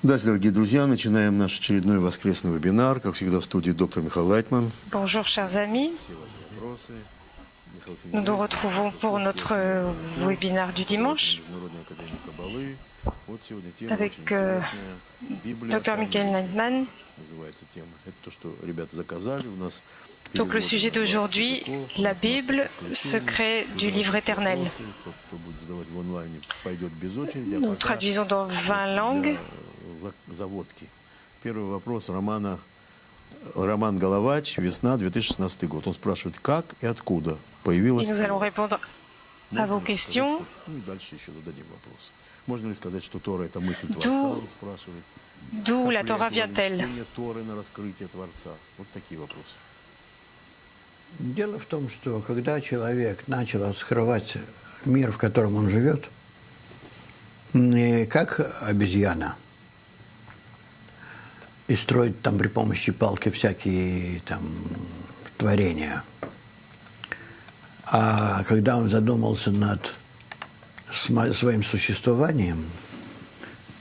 Здравствуйте, дорогие друзья. Начинаем наш очередной воскресный вебинар. Как всегда, в студии доктор Михаил Лайтман. Bonjour chers amis, Все ваши вопросы. Михаил nous nous Семенов, retrouvons pour notre webinaire du dimanche Международная академия Каббалы. Вот сегодня тема avec очень интересная. Библия, Dr тайна Michael вечного Neitman. называется тема. Это то, что ребята заказали. У нас Donc le sujet d'aujourd'hui, la Bible, secret du livre éternel. Кто будет задавать в онлайне, пойдет без очереди. Nous traduisons dans 20 langues. Заводки. Первый вопрос Роман Головач, весна, 2016 год. Он спрашивает, как и откуда появилась... Et nous allons répondre à vos questions. Ну и дальше еще зададим вопрос. Можно ли сказать, что Тора — это мысль Творца, он спрашивает. D'où la Torah vient-elle? Чтение Торы на раскрытие Творца. Вот такие вопросы. Дело в том, что когда человек начал раскрывать мир, в котором он живет, не как обезьяна, и строить там при помощи палки всякие там творения, а когда он задумался над своим существованием,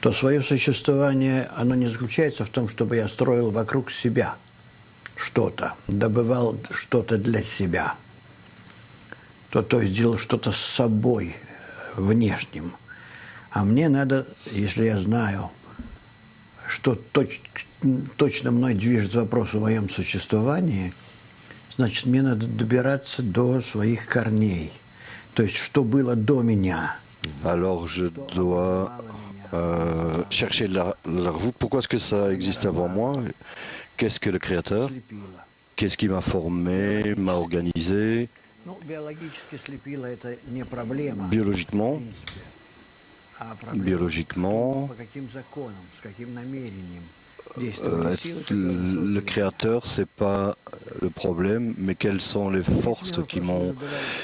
то свое существование, оно не заключается в том, чтобы я строил вокруг себя что-то, добывал что-то для себя, то есть делал что-то с собой внешним. А мне надо, если я знаю, что точно мной движет вопрос о моем существовании, значит, мне надо добираться до своих корней. То есть, что было до меня. Alors je dois chercher pourquoi est-ce que ça existe avant moi? Qu'est-ce que le Créateur? Qu'est-ce qui m'a formé, m'a organisé? Biologiquement, le Créateur, c'est pas le problème, mais quelles sont les forces qui m'ont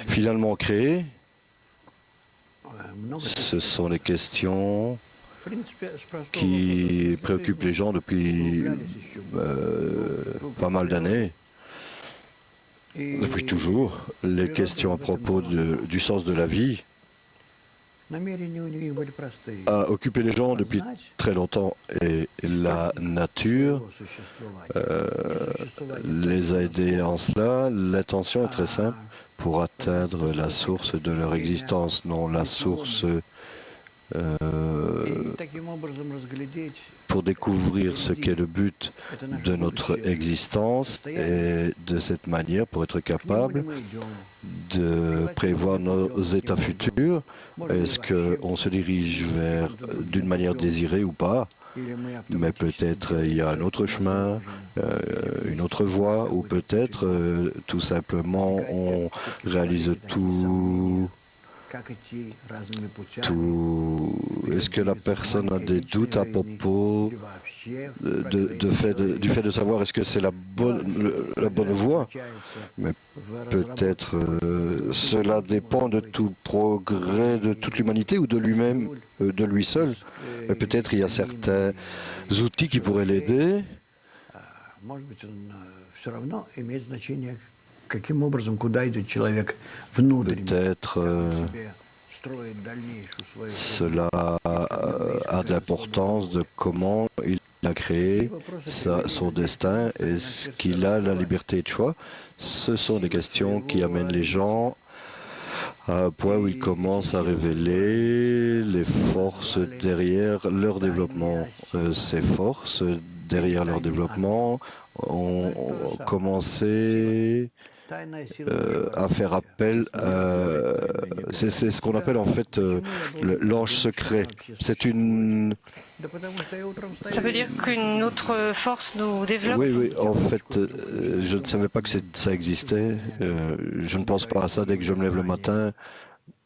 finalement créé? Ce sont les questions qui préoccupent les gens depuis pas mal d'années, depuis toujours. Les questions à propos du sens de la vie a occupé les gens depuis très longtemps, et la nature les a aidés en cela. L'intention est très simple: pour atteindre la source de leur existence, non la source pour découvrir ce qu'est le but de notre existence, et de cette manière, pour être capable de prévoir nos états futurs. Est-ce qu'on se dirige vers d'une manière désirée ou pas? Mais peut-être il y a un auautre chemin, une autre voie, ou peut-être tout simplement on réalise tout. Est-ce que la personne a des doutes à propos du fait de savoir est-ce que c'est la bonne voie? Mais peut-être cela dépend de tout progrès de toute l'humanité ou de lui-même, de lui seul. Peut-être il y a certains outils qui pourraient l'aider. Peut-être cela a d'importance de comment il a créé son destin. Est-ce qu'il a la liberté de choix? Ce sont des questions qui amènent les gens à un point où ils commencent à révéler les forces derrière leur développement. Ces forces derrière leur développement ont commencé à faire appel c'est ce qu'on appelle en fait l'ange secret. C'est une... Ça veut dire qu'une autre force nous développe? Oui, en fait, je ne savais pas que ça existait. Je ne pense pas à ça dès que je me lève le matin.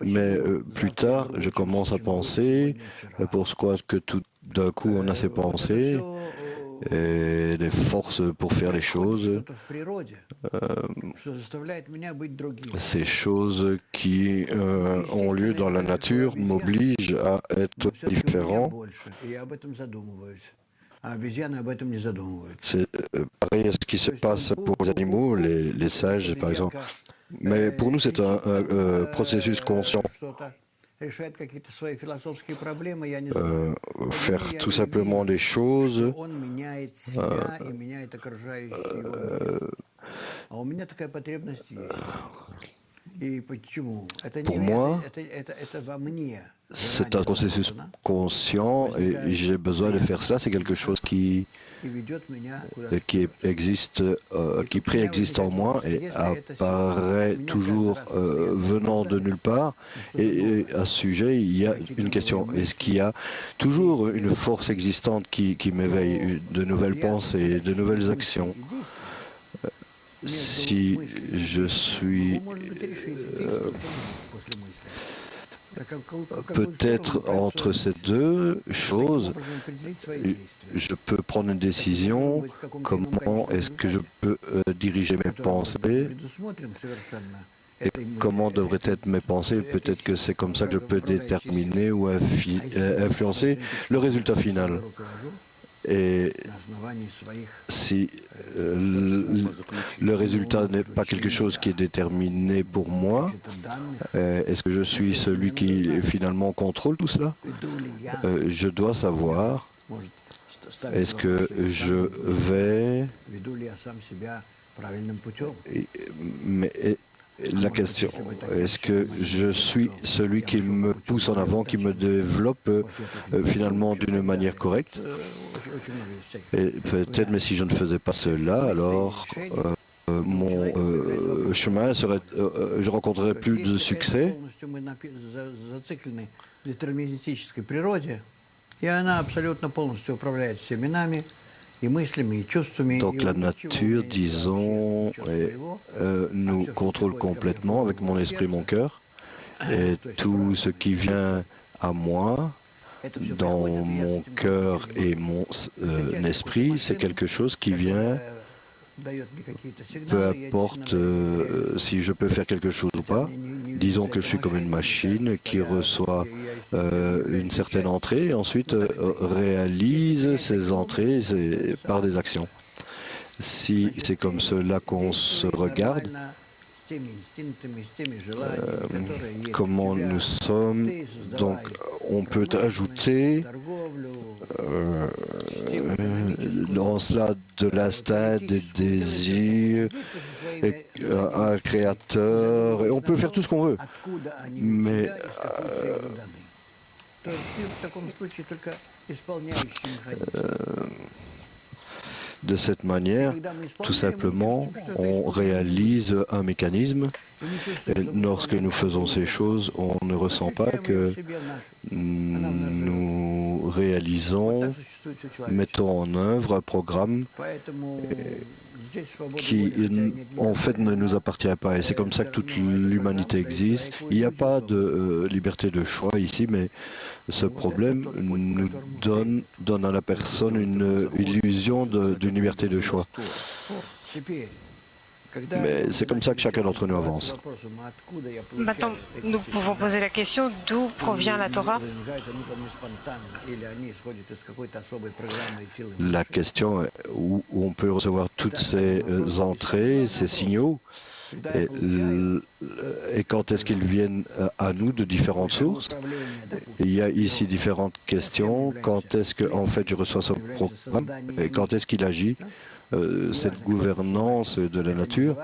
Mais plus tard, je commence à penser pourquoi que tout d'un coup on a ces pensées et des forces pour faire les choses. Ces choses qui ont lieu dans la nature m'obligent à être différent. C'est pareil à ce qui se passe pour les animaux, les singes par exemple. Mais pour nous, c'est un processus conscient. faire tout simplement des choses. Pour moi, c'est un processus conscient et j'ai besoin de faire cela. C'est quelque chose qui existe, qui préexiste en moi et apparaît toujours venant de nulle part. Et à ce sujet, il y a une question. Est-ce qu'il y a toujours une force existante qui m'éveille, de nouvelles pensées, de nouvelles actions? Si je suis peut-être entre ces deux choses, je peux prendre une décision. Comment est-ce que je peux diriger mes pensées et comment devraient être mes pensées? Peut-être que c'est comme ça que je peux déterminer ou influencer le résultat final. Et si le résultat n'est pas quelque chose qui est déterminé pour moi, est-ce que je suis celui qui finalement contrôle tout cela? Je dois savoir, est-ce que je vais... Mais la question, est-ce que je suis celui qui me pousse en avant, qui me développe finalement d'une manière correcte? Et peut-être, mais si je ne faisais pas cela, alors mon chemin serait, je rencontrerais plus de succès. Donc la nature, disons, nous contrôle complètement avec mon esprit, mon cœur, et tout ce qui vient à moi, dans mon cœur et mon esprit, c'est quelque chose qui vient, peu importe si je peux faire quelque chose ou pas. Disons que je suis comme une machine qui reçoit une certaine entrée et ensuite réalise ces entrées par des actions. Si c'est comme cela qu'on se regarde, comment nous sommes, donc on peut ajouter dans cela de l'instinct, des désirs, et un créateur, et on peut faire tout ce qu'on veut. Mais de cette manière, tout simplement, on réalise un mécanisme. Et lorsque nous faisons ces choses, on ne ressent pas que nous réalisons, mettons en œuvre un programme qui, en fait, ne nous appartient pas. Et c'est comme ça que toute l'humanité existe. Il n'y a pas de liberté de choix ici, mais ce problème nous donne à la personne une illusion d'une liberté de choix. Mais c'est comme ça que chacun d'entre nous avance. Maintenant, nous pouvons poser la question d'où provient la Torah? La question est où on peut recevoir toutes ces entrées, ces signaux, et quand est-ce qu'ils viennent à nous de différentes sources. Il y a ici différentes questions. Quand est-ce que, en fait, je reçois ce programme et quand est-ce qu'il agit? Cette gouvernance de la nature,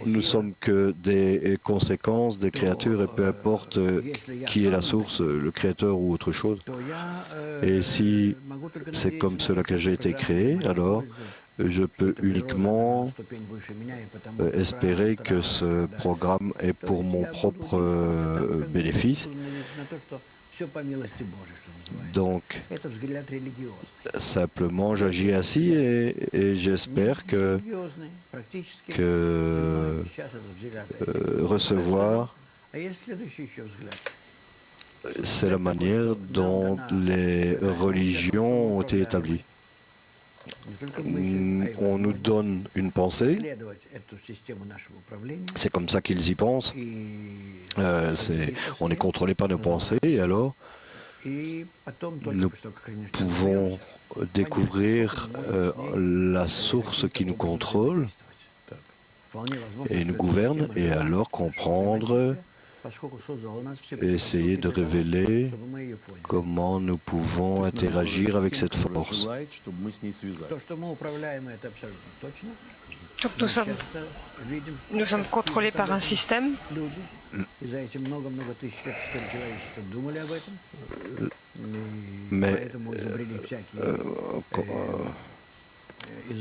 nous sommes que des conséquences des créatures et peu importe qui est la source, le créateur ou autre chose. Et si c'est comme cela que j'ai été créé, alors je peux uniquement espérer que ce programme est pour mon propre bénéfice. Donc, simplement, j'agis ainsi et j'espère que recevoir, c'est la manière dont les religions ont été établies. On nous donne une pensée, c'est comme ça qu'ils y pensent, on est contrôlé par nos pensées, et alors nous pouvons découvrir la source qui nous contrôle et nous gouverne, et alors comprendre et essayer de révéler comment nous pouvons interagir avec cette force. желает, чтобы мы с ней связались. То, что мы управляем, это абсолютно точно. Donc Мы часто видим, что nous sommes contrôlés par un système. люди, и за эти много-много тысяч лет истории человечества думали об этом, и Mais, поэтому изобрели всякие,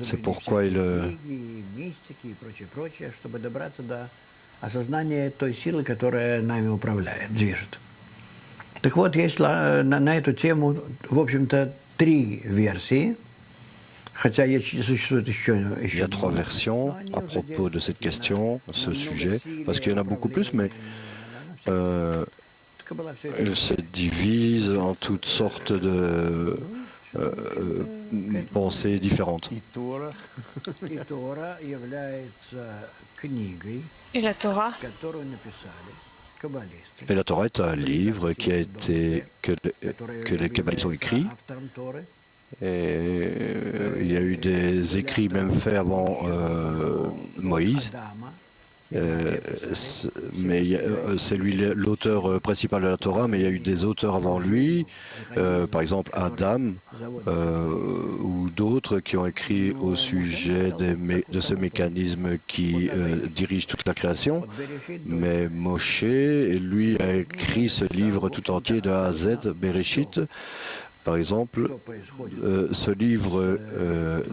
C'est pourquoi il... книги, мистики и прочее, чтобы добраться до осознания той силы, которая нами управляет, движет. Так вот, есть на эту тему, в общем-то, 3 версии, хотя существует еще... Il y a 3 versions à propos de cette question, ce sujet, parce qu'il y en a beaucoup plus, mais il se divise en toutes sortes de pensées différentes. И Тора, И Тора является книгой, Et la Torah, которую написали каббалисты. Et la Torah est un livre qui a été, que les kabbalistes ont écrit. Автором Торы. Et il y a eu des écrits même faits avant Moïse. Адама. Mais c'est lui l'auteur principal de la Torah, mais il y a eu des auteurs avant lui, par exemple Adam ou d'autres qui ont écrit au sujet de ce mécanisme qui dirige toute la création. Mais Moshe, lui, a écrit ce livre tout entier de A à Z, Bereshit. Par exemple, ce livre,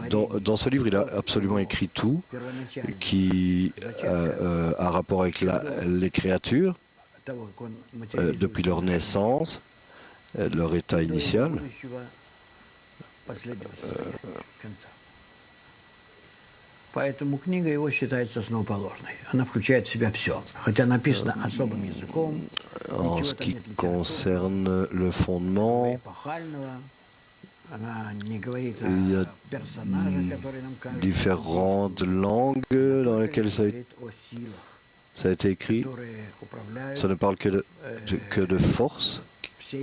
dans ce livre, il a absolument écrit tout qui a rapport avec les créatures depuis leur naissance, leur état initial. Поэтому книга его считается основоположной. Она включает в себя все. Хотя написано особым языком. En ce qui concerne le fondement, Она не говорит il y a о персонаже, который нам кажется, différentes langues dans lesquelles ça говорит о силах, a été écrit. которые управляют Ça ne parle que de force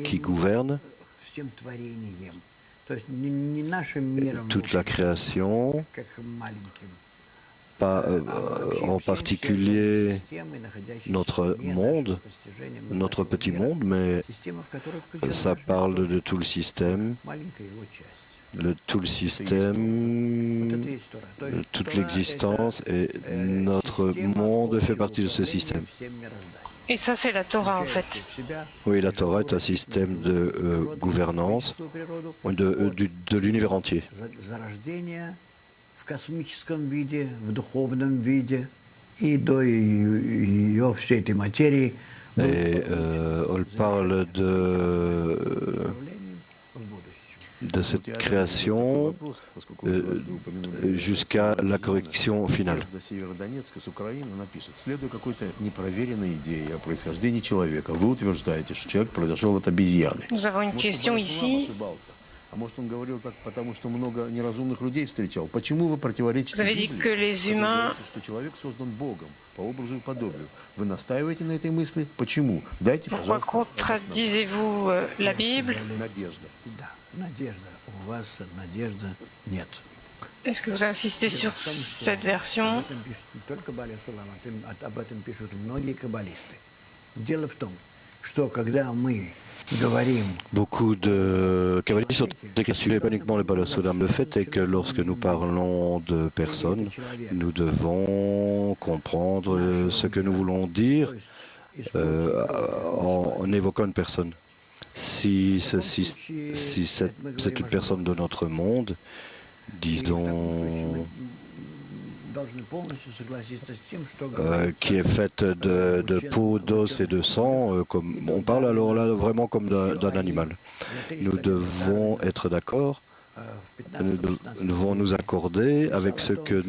qui gouverne всем творением. То есть не нашим миром, toute la création, как маленьким, pas en particulier notre monde, notre petit monde, mais система, в которой включена ça parle de tout le système, маленькая его часть. tout le système, Это есть Тора. То есть toute Тора l'existence, et это, notre система monde fait общего partie de ce управления système. всем мирозданием. et ça c'est la Torah en fait. Включающая в себя Oui, la Torah est un système de gouvernance de l'univers entier. зарождение в космическом виде, в духовном виде и до ее всей этой материи Et on parle управлением в будущем. de cette création jusqu'à la correction finale. Надежда Северодонецка с Украины напишет: следуя какой-то непроверенной идее о происхождении человека, вы утверждаете, что человек произошел от обезьяны. Nous avons une Может, question Борислав ici. ошибался? А может, он говорил так, потому что много неразумных людей встречал? Почему вы противоречите Vous avez dit Библии, que les которая humains, говорится, что человек создан Богом по образу и подобию? Вы настаиваете на этой мысли? Почему? Дайте, pourquoi пожалуйста, contredisez-vous la Bible? Надежда. Да, надежда. У вас надежда нет. Est-ce que vous insistez sur cette version? Об этом пишут не только Баля Сулам, об этом пишут многие каббалисты. Дело в том, что когда мы говорим Beaucoup de kabbalistes ont écrit ce sujet, pas uniquement le Bala Sodam. Le fait est que lorsque nous parlons de personnes, nous devons comprendre ce que nous voulons dire en évoquant une personne. Si c'est une personne de notre monde, disons, должны полностью согласиться с тем, что qui est faite de peau, d'os et de sang, comme on parle alors là vraiment comme d'un animal. Nous devons être d'accord, nous devons nous accorder avec ce que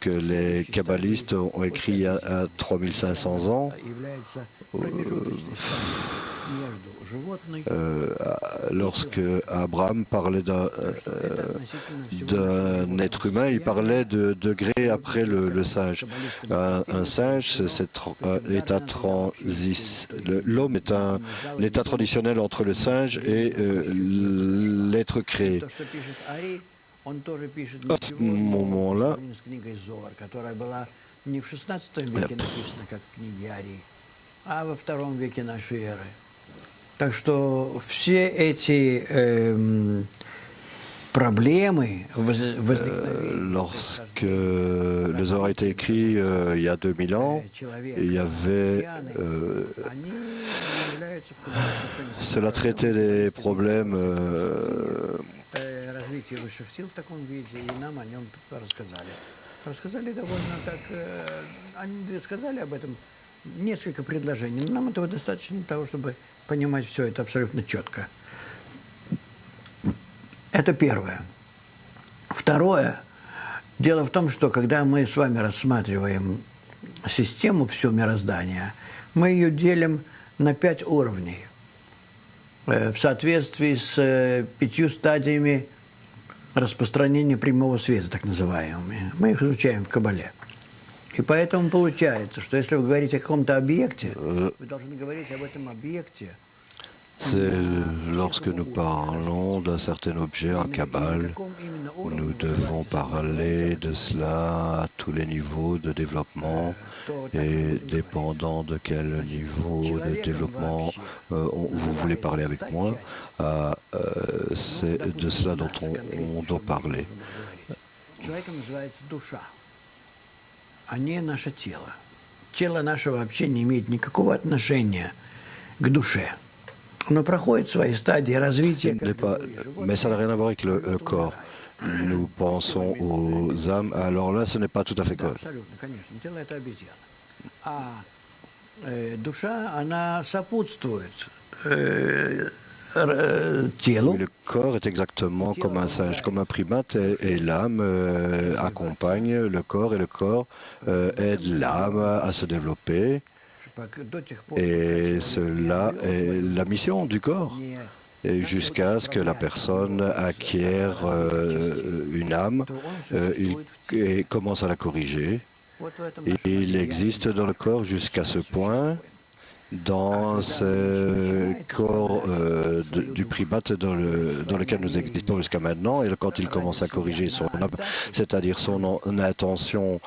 les kabbalistes ont écrit il y a 3500 ans. Lorsque Abraham parlait d'un être humain, il parlait de degré après le singe. Un singe, l'homme est un état traditionnel entre le singe et l'être créé. Он тоже пишет À ce ничего нового по moment-là, сравнению с книгой Зоар, которая была не в XVI веке написана, как в книге Арии, а во II веке нашей эры. Так что все эти проблемы возникновения lorsque le Zohar a été écrit il y a 2000 ans, il y avait они являются в каком-то отношении cela traitait des problèmes развития высших сил в таком виде, и нам о нем рассказали. Рассказали довольно так, они сказали об этом несколько предложений, но нам этого достаточно для того, чтобы понимать все это абсолютно четко. Это первое. Второе. Дело в том, что когда мы с вами рассматриваем систему всего мироздания, мы ее делим на 5 уровней в соответствии с 5 стадиями распространения прямого света, так называемыми. Мы их изучаем в Кабале. И поэтому получается, что если вы говорите о каком-то объекте, вы должны говорить об этом объекте. C'est lorsque nous parlons d'un certain objet en Kabbale, nous devons parler de cela à tous les niveaux de développement et dépendant de quel niveau de développement vous voulez parler avec moi, c'est de cela dont on doit parler. Человек называется душа, а не наше тело. Тело наше вообще не имеет никакого отношения к душе. On проходит свои стадии развития. Mais ça n'a rien à voir avec le corps. Nous pensons aux âmes, alors là, ce n'est pas tout à fait correct. Абсолютно, конечно. Тело – это обезьяна. А душа, она сопутствует телу. Le corps est exactement comme un singe, comme un primate, et l'âme accompagne le corps, et le corps aide l'âme à se développer. Et cela est la mission du corps, jusqu'à ce que la personne acquiert une âme et commence à la corriger. Et il existe dans le corps jusqu'à ce point, dans ce corps du primate dans lequel nous existons jusqu'à maintenant, et quand il commence à corriger son âme, c'est-à-dire son intention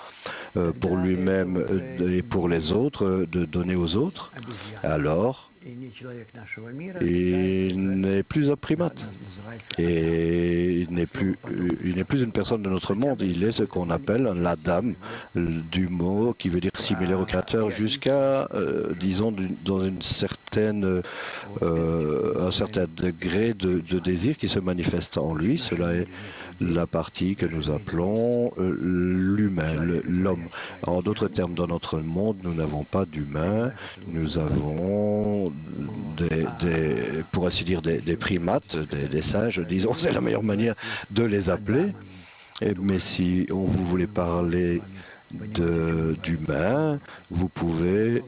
pour lui-même et pour les autres, de donner aux autres, alors il n'est plus un primate et il n'est plus une personne de notre monde, il est ce qu'on appelle l'Adam, du mot qui veut dire similaire au Créateur, jusqu'à, disons, dans un certain degré de désir qui se manifeste en lui. Cela est la partie que nous appelons l'humain, l'homme. En d'autres termes, dans notre monde, nous n'avons pas d'humain, nous avons pour ainsi dire, des primates, des singes, disons, c'est la meilleure manière de les appeler. Mais si vous voulez parler d'humain, vous pouvez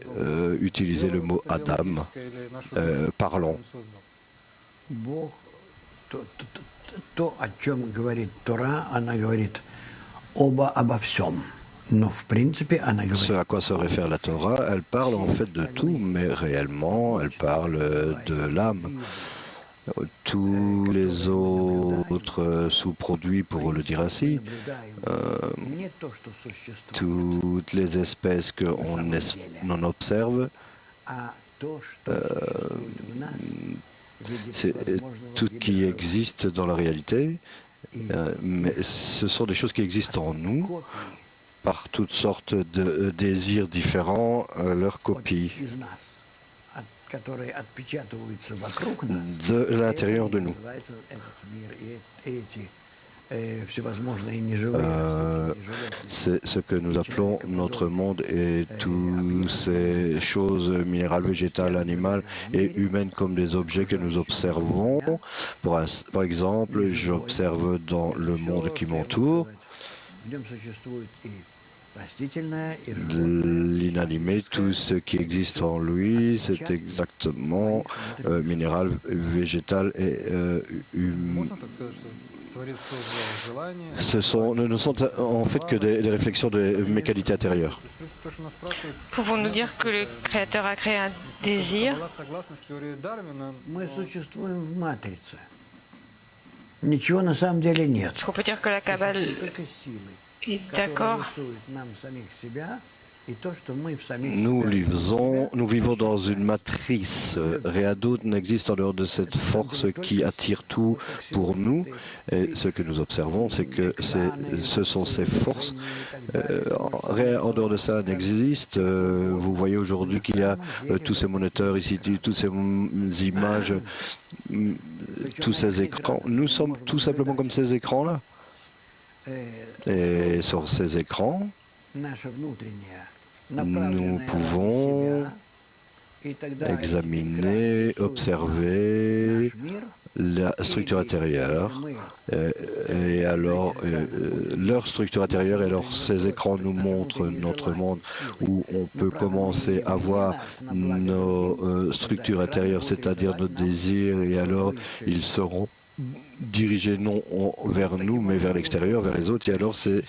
utiliser le mot Adam. Parlons. То, о чем говорит Тора, она говорит обо всем. Но в принципе, она говорит... Ce à quoi se réfère la Torah, elle parle en fait de tout, mais réellement, elle parle de l'âme. Tous les autres sous-produits, pour le dire ainsi, toutes les espèces qu'on observe, c'est tout ce qui existe dans la réalité, mais ce sont des choses qui existent en nous, par toutes sortes de désirs différents, leur copie de l'intérieur de nous. C'est ce que nous appelons notre monde et toutes ces choses minérales, végétales, animales et humaines comme des objets que nous observons. Par exemple, j'observe dans le monde qui m'entoure l'inanimé, tout ce qui existe en lui, c'est exactement minéral, végétal et humain. Ne sont en fait que des réflexions de mes qualités intérieures. Pouvons-nous dire que le Créateur a créé un désir? Ничего на самом деле нет. Est-ce qu'on peut dire que la Kabbale Существуют только силы, est которые d'accord рисуют нам самих себя и то, что мы в самих Nous себя. vivons dans une matrice. Rien d'autre n'existe en dehors de cette force qui attire tout pour nous. Et ce que nous observons, c'est que ce sont ces forces. Rien en dehors de ça n'existe. Vous voyez aujourd'hui qu'il y a tous ces moniteurs ici, toutes ces images, tous ces écrans. Nous sommes tout simplement comme ces écrans-là. Et sur ces écrans, nous pouvons examiner, observer la structure intérieure et alors leur structure intérieure, et alors ces écrans nous montrent notre monde où on peut commencer à voir nos structures intérieures, c'est-à-dire nos désirs, et alors ils seront dirigés non vers nous mais vers l'extérieur, vers les autres, et alors ces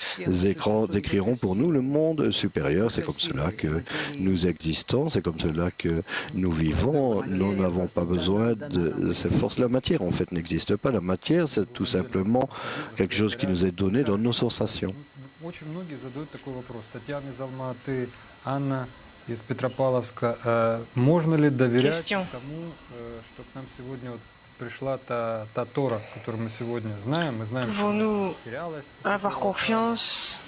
écrans décriront pour nous le monde supérieur. C'est comme cela que nous existons, c'est comme cela que nous vivons. Nous n'avons pas besoin de ces forces. La matière en fait n'existe pas. La matière, c'est tout simplement quelque chose qui nous est donné dans nos sensations. Очень многие задают такой вопрос. Татьяна из Алматы, Анна из Петропавловска. Можно ли доверять Question. тому, что к нам сегодня пришла та Тора, которую мы сегодня знаем? Мы знаем, что она Pouvons-nous потерялась. avoir confiance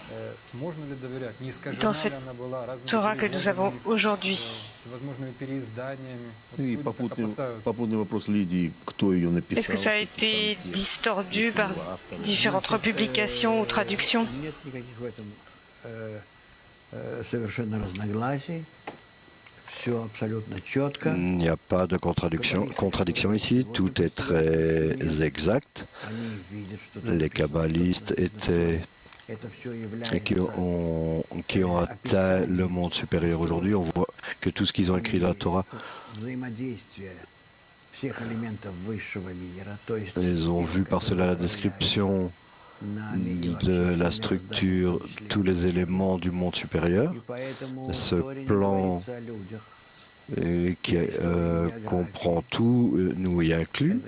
Можно ли доверять? Не искажена dans ли cette она была разными Torah que nous avons переводами, aujourd'hui? всевозможными переизданиями? Вот И люди так опасаются. попутный вопрос Лидии, кто ее написал. Est-ce que ça a кто писал été текст, distordu есть ли par его автор? différentes republications ou traductions? Нет никаких в этом совершенно разногласий. Все абсолютно четко. Il n'y a pas de contradiction ici, tout est très exact. Они видят, что Les kabbalistes étaient это все et qui является ont atteint le monde supérieur aujourd'hui. On voit que tout ce qu'ils ont écrit dans la Torah, взаимодействие всех элементов высшего мира, то есть ils ont vu par cela la description de la structure, tous les éléments du monde supérieur, ce plan qui comprend tout, nous y inclut.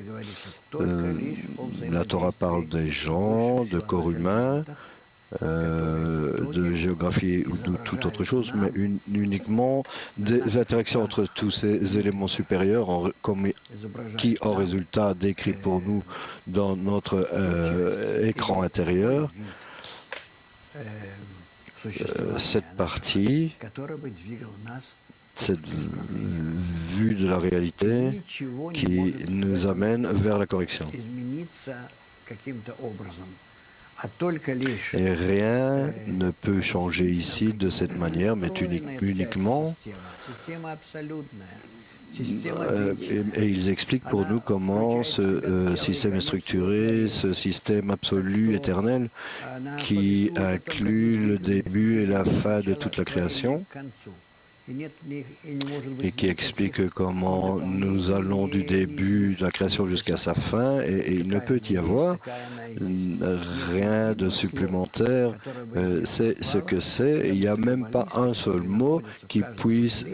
La Torah parle des gens, de corps humains, de géographie ou de toute autre chose, mais uniquement des interactions entre tous ces éléments supérieurs qui, en résultat, décrit pour nous dans notre écran intérieur cette partie, cette vue de la réalité qui nous amène vers la correction. Et rien ne peut changer ici de cette manière, mais uniquement. Et ils expliquent pour nous comment ce système est structuré, ce système absolu, éternel, qui inclut le début et la fin de toute la création, et qui explique comment nous allons du début de la création jusqu'à sa fin, et il ne peut y avoir rien de supplémentaire. C'est ce que c'est. Il n'y a même pas un seul mot qui puisse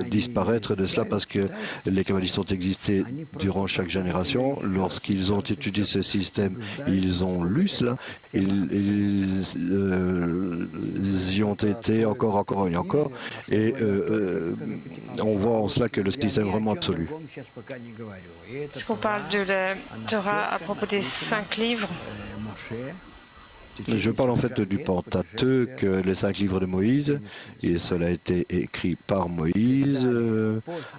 disparaître de cela, parce que les kabbalistes ont existé durant chaque génération. Lorsqu'ils ont étudié ce système, ils ont lu cela, ils y ont été encore et encore. Et on voit en cela que le système est vraiment absolu. Est-ce qu'on parle de la Torah à propos des 5 livres? Je parle en fait du Pentateuque, les 5 livres de Moïse, et cela a été écrit par Moïse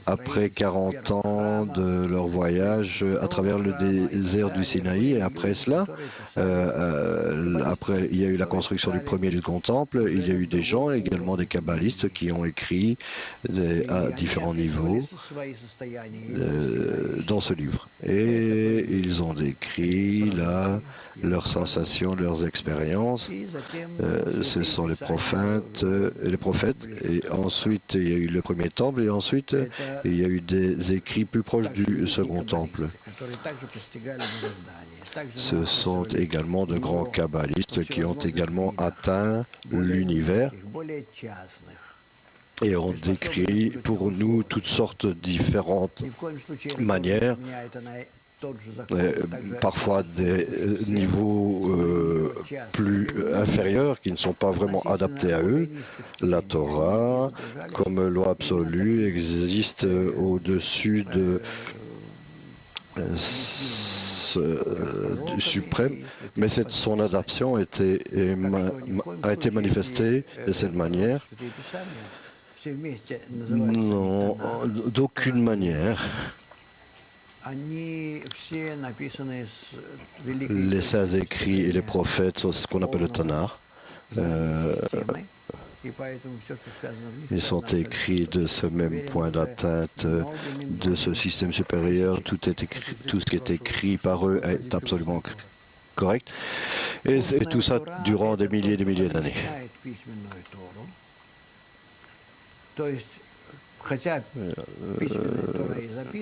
après 40 ans de leur voyage à travers le désert du Sinaï. Et après cela, après il y a eu la construction du premier et du second temple, il y a eu des gens, également des kabbalistes, qui ont écrit à différents niveaux dans ce livre. Et ils ont décrit là leurs sensations, leurs expériences. Ce sont les prophètes, et ensuite il y a eu le premier temple, et ensuite il y a eu des écrits plus proches du second temple. Ce sont également de grands kabbalistes qui ont également atteint l'univers et ont décrit pour nous toutes sortes de différentes manières. parfois des niveaux plus inférieurs qui ne sont pas vraiment adaptés à eux. La Torah, comme loi absolue, existe au-dessus du suprême, mais son adaptation a été manifestée de cette manière. Non, d'aucune manière. Les saints écrits et les prophètes sont ce qu'on appelle le Tanakh. Ils sont écrits de ce même point d'atteinte, de ce système supérieur. Tout ce qui est écrit par eux est absolument correct. Et tout ça durant des milliers et des milliers d'années.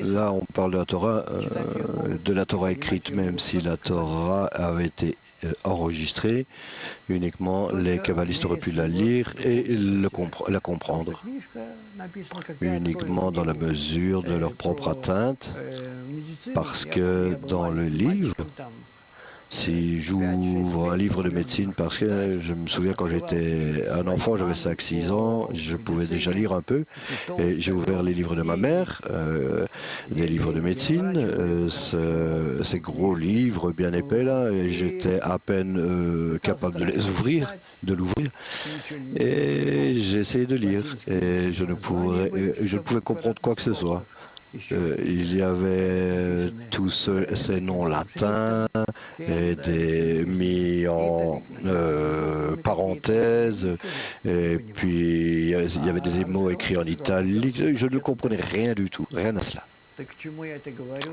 Là, on parle de la Torah écrite, même si la Torah avait été enregistrée, uniquement les kabbalistes auraient pu la lire et la comprendre, uniquement dans la mesure de leur propre atteinte, parce que dans le livre, si j'ouvre un livre de médecine, parce que je me souviens quand j'étais un enfant, j'avais 5-6 ans, je pouvais déjà lire un peu, et j'ai ouvert les livres de ma mère, des livres de médecine, ces gros livres bien épais là, et j'étais à peine capable de l'ouvrir, et j'ai essayé de lire, et je ne pouvais comprendre quoi que ce soit. Il y avait tous ces noms latins et des mis en parenthèses, et puis il y avait des mots écrits en italique. Je ne comprenais rien du tout, rien à cela.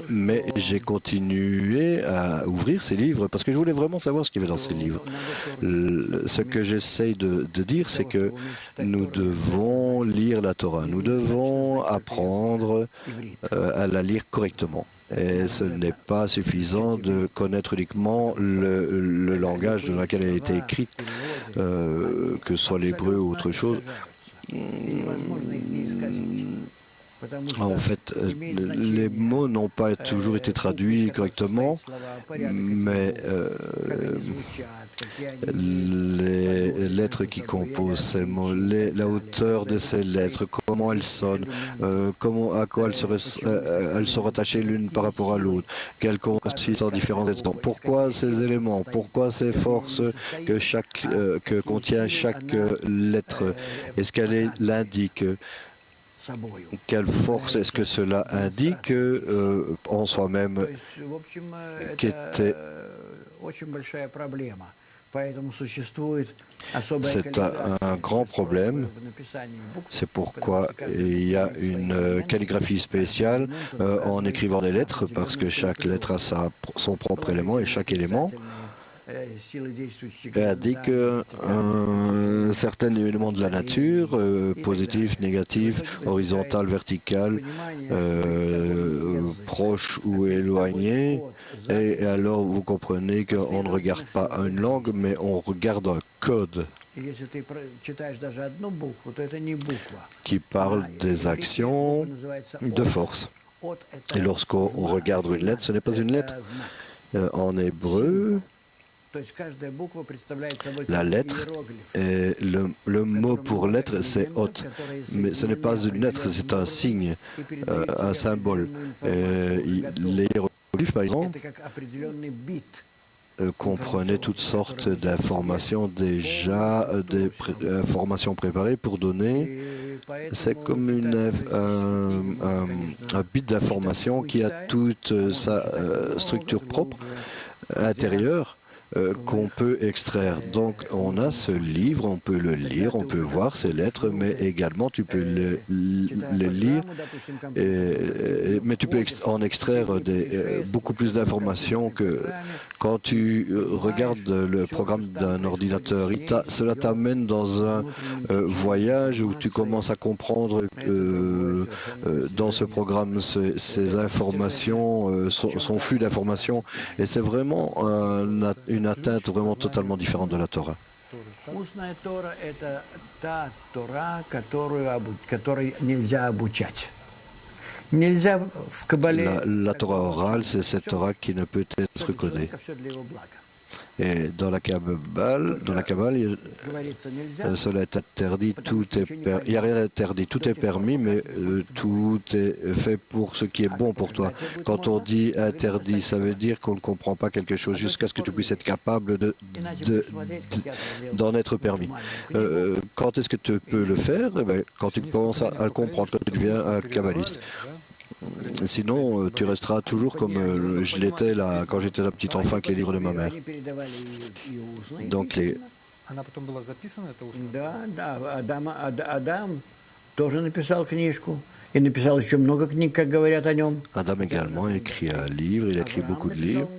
Mais j'ai continué à ouvrir ces livres parce que je voulais vraiment savoir ce qu'il y avait dans ces livres. Ce que j'essaye de dire, c'est que nous devons lire la Torah. Nous devons apprendre à la lire correctement. Et ce n'est pas suffisant de connaître uniquement le langage dans lequel elle a été écrite, que ce soit l'hébreu ou autre chose. En fait, les mots n'ont pas toujours été traduits correctement, mais les lettres qui composent ces mots, la hauteur de ces lettres, comment elles sonnent, à quoi elles sont rattachées l'une par rapport à l'autre, quelles consistent en différents éléments, pourquoi ces éléments, pourquoi ces forces que contient chaque lettre, est-ce qu'elle l'indique? Quelle force est-ce que cela indique en soi-même qu'était... C'est un grand problème. C'est pourquoi il y a une calligraphie spéciale en écrivant des lettres, parce que chaque lettre a son propre élément et chaque élément indique un certain élément de la nature, positif, négatif, horizontal, vertical, proche ou éloigné. Et alors vous comprenez qu'on ne regarde pas une langue, mais on regarde un code qui parle des actions de force. Et lorsqu'on regarde une lettre, ce n'est pas une lettre. En hébreu, la lettre, et le mot pour lettre, c'est hot. Mais ce n'est pas une lettre, c'est un signe, un symbole. Les hiéroglyphes, par exemple, comprenaient toutes sortes d'informations déjà, des informations préparées pour donner. C'est comme un bit d'information qui a toute sa structure propre intérieure, qu'on peut extraire. Donc on a ce livre, on peut le lire, on peut voir ces lettres, mais également tu peux les lire, mais tu peux en extraire beaucoup plus d'informations que quand tu regardes le programme d'un ordinateur. Cela t'amène dans un voyage où tu commences à comprendre dans ce programme ces informations, son flux d'informations, et c'est vraiment une atteinte vraiment totalement différente de la Torah. Нельзя в Кабале... La Torah orale, c'est cette Torah qui ne peut être codée. Все для его блага. Et dans la Kabbale, Говорится, нельзя. cela est interdit, il n'y a rien d'interdit, tout est permis, mais tout est fait pour ce qui est bon pour toi. Quand on dit interdit, ça veut dire qu'on ne comprend pas quelque chose jusqu'à ce que tu puisses être capable d'en être permis. Quand est-ce que tu peux le faire? Eh bien, quand tu commences à le comprendre, quand tu deviens un kabbaliste. Sinon, tu resteras toujours comme je l'étais là, quand j'étais un petit enfant avec les livres de ma mère. Donc les... Она потом была записана, это устно? Да, Адам тоже написал книжку. И написал еще много книг, как говорят о нем. Adam également a écrit un livre, il a écrit beaucoup de livres,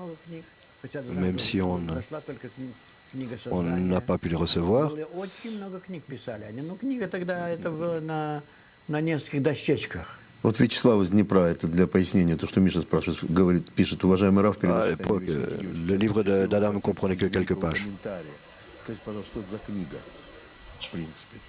même si on n'a pas pu les recevoir. Очень много книг писали они. Ну, книга тогда это было на нескольких дощечках. Вот Вячеслав из Днепра, это для пояснения, то, что Миша спрашивает, говорит, пишет, уважаемый Раф, À l'époque, le livre d'Adam ne comprenait que quelques pages. Скажите, пожалуйста, что это за книга, в принципе?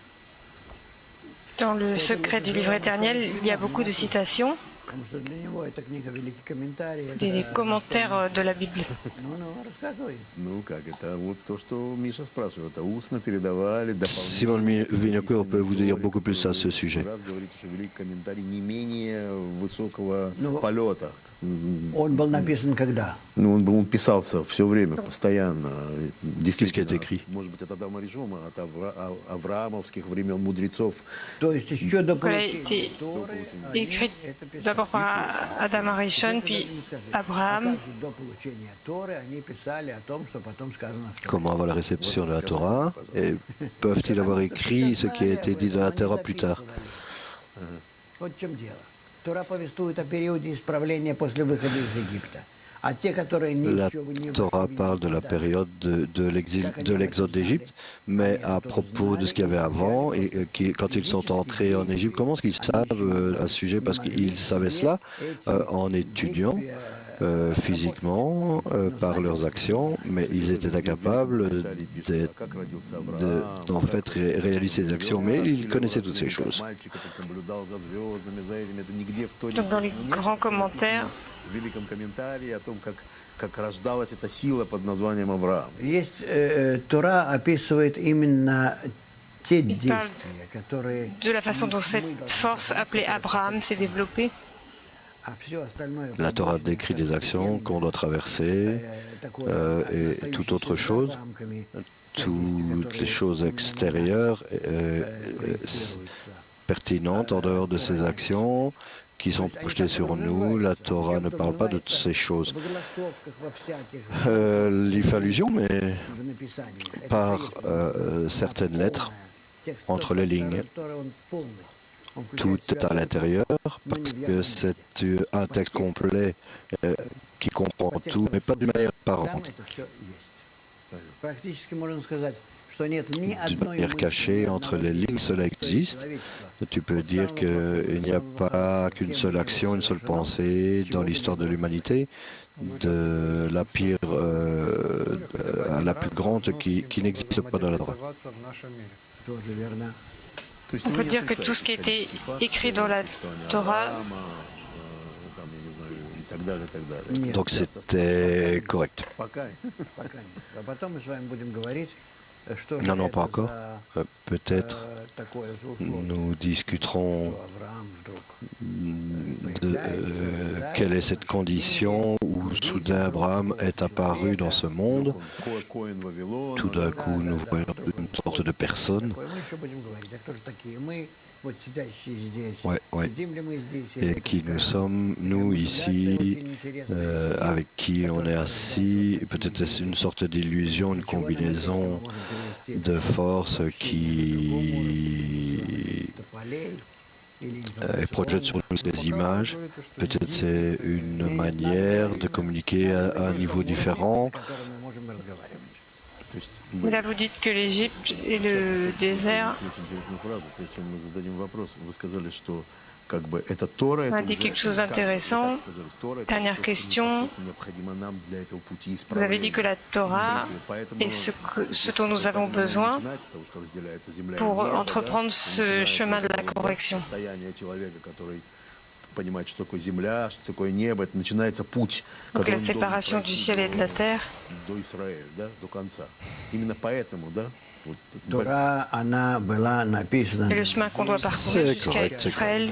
Dans le secret du livre éternel, il y a beaucoup de citations, Потому что для него эта книга великий комментарий. des commentaires de la Bible. Ну, рассказывай. Ну как, это вот то, что Миша спрашивает, это устно передавали, Simon Winokur peut vous dire beaucoup plus à ce sujet. Раз говорите, что великий комментарий не менее высокого полета. Он был написан когда? Ну, он писался все время, постоянно. Qu'est-ce qui est écrit? Может быть, от Адама Ришона, от авраамовских времен мудрецов. То есть еще до Elle a получения été Торы écrite это писали. d'abord par Adam Arishon, puis А Abraham. как же до получения Торы они писали о том, что потом сказано в Торе? Comment avoir la réception de la Torah et peuvent-ils avoir écrit ce qui a été dit dans la Torah plus tard? Вот в чем дело. Тора повествует о периоде исправления после выхода из Египта. А те, которые не La еще не Torah вошли в parle de la Египет, période de l'exode d'Égypte, mais à propos de ce qu'il y avait avant, et quand ils sont entrés en Égypte, comment est-ce qu'ils savent à ce sujet? Parce qu'ils savaient cela en étudiant physiquement par leurs actions, mais ils étaient incapables en fait réaliser ces actions, mais ils connaissaient toutes ces choses. Donc dans les grands commentaires, В великом комментарии о том, как рождалась эта сила под названием Авраам. Есть Тора описывает именно те действия, которые... de la façon dont cette force appelée Abraham s'est développée. А все остальное... La Torah décrit des actions qu'on doit traverser et toute autre chose, toutes les choses extérieures pertinentes en dehors de ces actions qui sont projetées sur nous. La Torah ne parle pas de ces choses. Il fait allusion, mais par certaines lettres entre les lignes. Tout est à l'intérieur parce que c'est un texte complet qui comprend tout, mais pas d'une manière apparente. D'une manière cachée, entre les lignes, cela existe. Tu peux dire qu'il n'y a pas qu'une seule action, une seule pensée dans l'histoire de l'humanité, de la pire à la plus grande qui n'existe pas dans la Torah. On peut dire que tout ce qui a été écrit dans la Torah, donc c'était correct. Non, non, pas encore. Peut-être nous discuterons de quelle est cette condition où soudain Abraham est apparu dans ce monde. Tout d'un coup, nous voyons une sorte de personne. Ouais. Et qui nous sommes, nous ici, avec qui on est assis, peut-être est-ce une sorte d'illusion, une combinaison de forces qui projette sur nous ces images. Peut-être c'est une manière de communiquer à un niveau différent. Mais là vous dites que l'Égypte et le désert ont dit quelque chose d'intéressant. Dernière question. Vous avez dit que la Torah est ce dont nous avons besoin pour entreprendre ce chemin de la correction. понимать, что такое земля, что такое небо. Это начинается путь, Donc который la он должен séparation du пройти ciel et de la terre. до Израиля, да, до конца. Именно поэтому, да, вот, Тора, она была написана Et le chemin qu'on doit parcourir C'est jusqu'à correct, c'est Israël.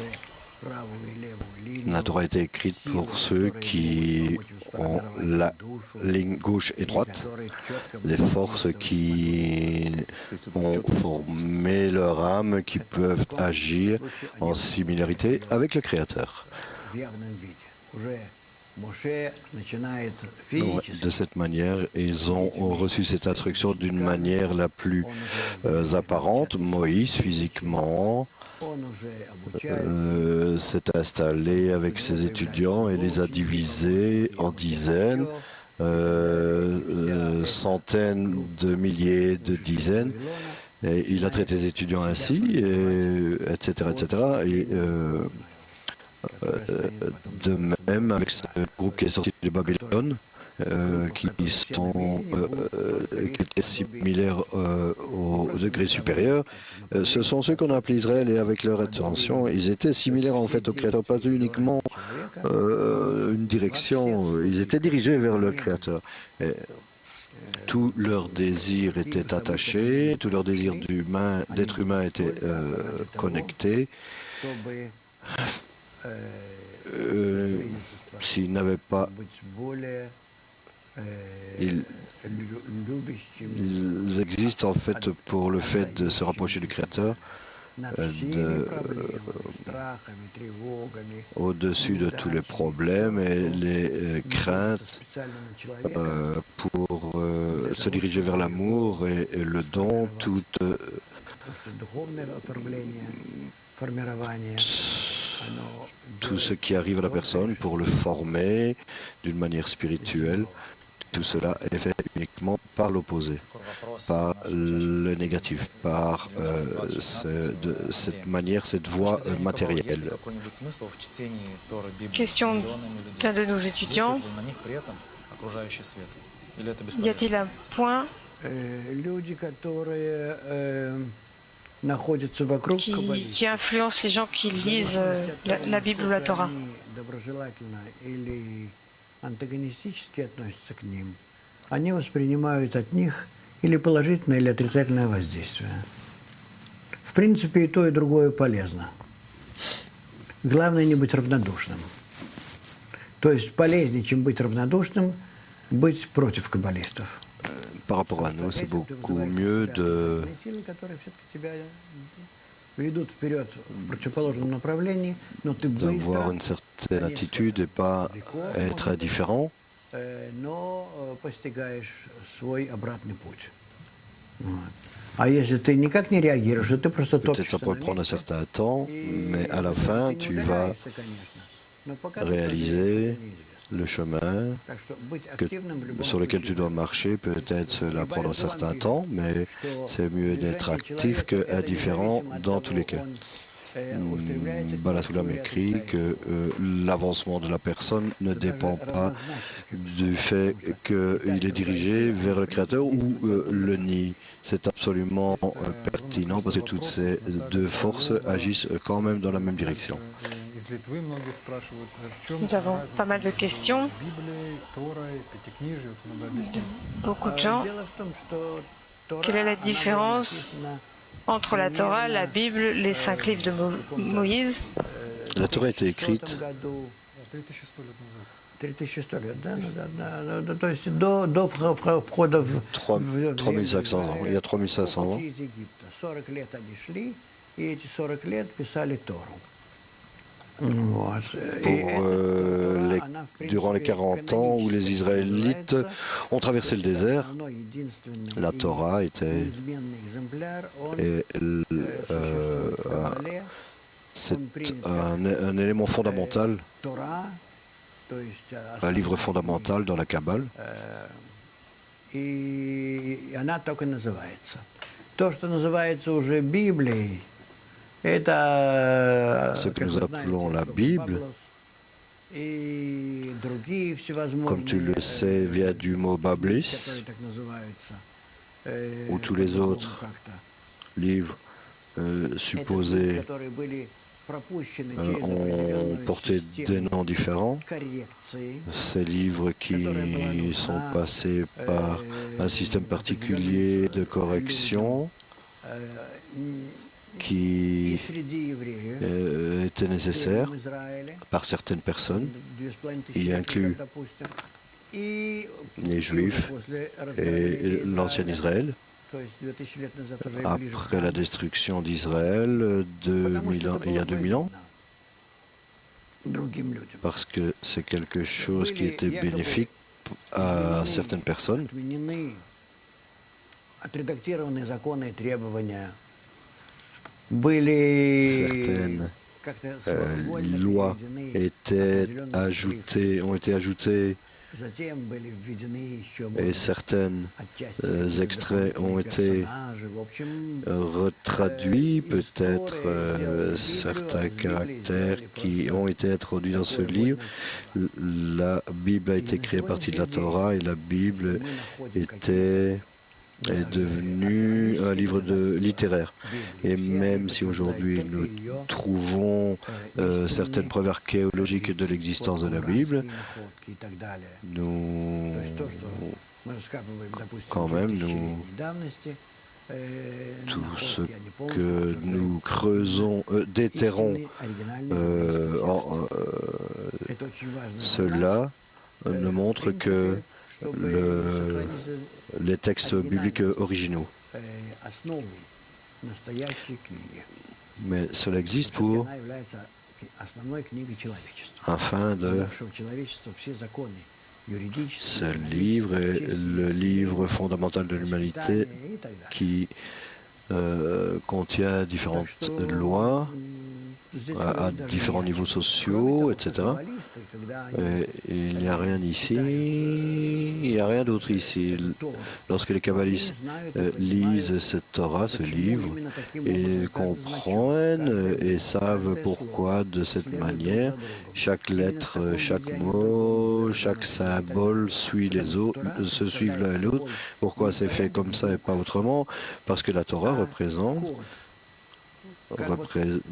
правую и левую линию, La Torah a été écrite pour ceux qui ont la ligne gauche et droite, которые четко les forces qui ont formé leur âme, qui peuvent agir en similarité avec le Créateur. в явном виде. Уже Моше начинает Ouais, физически. de cette manière, ils ont reçu cette instruction d'une manière la plus apparente. Moïse, physiquement, Он уже обучает. s'est installé avec ses étudiants et les a divisés en dizaines, centaines de milliers de dizaines. Et il a traité les étudiants ainsi, etc., etc. Et de même avec ce groupe qui est sorti de Babylone, qui étaient similaires au degré supérieur. Ce sont ceux qu'on appelle Israël et avec leur attention, ils étaient similaires en fait au Créateur, pas uniquement une direction, ils étaient dirigés vers le Créateur. Et tous leurs désirs étaient attachés, tous leurs désirs d'être humain étaient connectés. Чтобы S'ils n'avaient pas, быть более ils любящим Ils existent en fait pour le fait de se rapprocher du Créateur над всеми проблемами, страхами, тревогами. au-dessus de tous les problèmes et les craintes Специально на человека, pour se diriger vers l'amour et le don, потому что духовное оформление, формирование, оно tout ce qui arrive à la personne pour le former d'une manière spirituelle. Tout cela est fait uniquement par l'opposé, par le négatif, par cette manière, cette voie matérielle. Question d'un de nos étudiants. Y a-t-il un point люди, которые находятся вокруг qui influence les gens qui lisent la Bible ou la Torah? доброжелательно или антагонистически относятся к ним, они воспринимают от них или положительное, или отрицательное воздействие. В принципе, и то, и другое полезно. Главное не быть равнодушным. То есть полезнее, чем быть равнодушным, быть против каббалистов. Par rapport à nous, c'est beaucoup mieux de Силы, которые все-таки тебя ведут вперед в противоположном направлении, но ты d'avoir быстро, une certaine attitude et pas être indifférent. но постигаешь свой обратный путь. Вот. А если ты никак не реагируешь, то ты просто Peut-être топчешься ça peut на prendre un месте, certain temps, mais à la fin, ты не tu vas удаляешься, конечно, но пока ты réaliser неизвестно. le chemin Так что быть активным в любом sur lequel tu случае dois marcher. Peut-être cela prendre un certain temps, mais c'est mieux d'être actif qu'indifférent dans tous les cas. Balasoulam écrit que l'avancement de la personne ne dépend pas du fait qu'il est dirigé vers le Créateur ou le nie. C'est absolument pertinent parce que toutes ces deux forces agissent quand même dans la même direction. Из Литвы многие спрашивают, в чем Nous avons pas mal de questions. Библией, Торой, Пятикнижием, надо объяснить. Beaucoup de gens. Дело в том, что Тора, Quelle est la она была différence написана entre la Torah, la Bible, les 5 livres de Moïse? La Torah a été écrite 3100 лет назад. 3100 лет, да? Да, то есть до входа в 3500 ans. Il y a 3500 ans. из Египта. 40 лет они шли, и эти 40 лет писали Тору. Вот. Durant les 40 ans où les Israélites ont traversé le désert, la Torah était c'est un élément fondamental, un livre fondamental dans la Kabbale. И она так и называется. То, что называется уже Библией, это, Ce que nous appelons la Bible, и другие всевозможные, comme tu le sais, vient du mot Bablis, которые так называются, ou tous les autres livres supposés которые были ont porté des noms différents. Ces livres qui sont passés par un système particulier de correction qui était nécessaire par certaines personnes, y inclut les Juifs et l'ancien Israël. Après la destruction d'Israël, il y a 2000 ans, parce que c'est quelque chose qui était bénéfique à certaines personnes. Certaines lois ont été ajoutées et certains extraits ont été retraduits, peut-être certains caractères qui ont été introduits dans ce livre. La Bible a été créée à partir de la Torah et la Bible est devenu un livre littéraire. Et même si aujourd'hui nous trouvons certaines preuves archéologiques de l'existence de la Bible, tout ce que nous creusons, déterrons cela ne montre que les textes bibliques originaux. Mais cela existe afin de... Ce livre est le livre fondamental de l'humanité qui contient différentes lois à différents niveaux sociaux, etc. Et il n'y a rien ici, il n'y a rien d'autre ici. Lorsque les kabbalistes lisent cette Torah, ce livre, ils comprennent et savent pourquoi de cette manière chaque lettre, chaque mot, chaque symbole suit les autres, se suivent l'un et l'autre. Pourquoi c'est fait comme ça et pas autrement? Parce que la Torah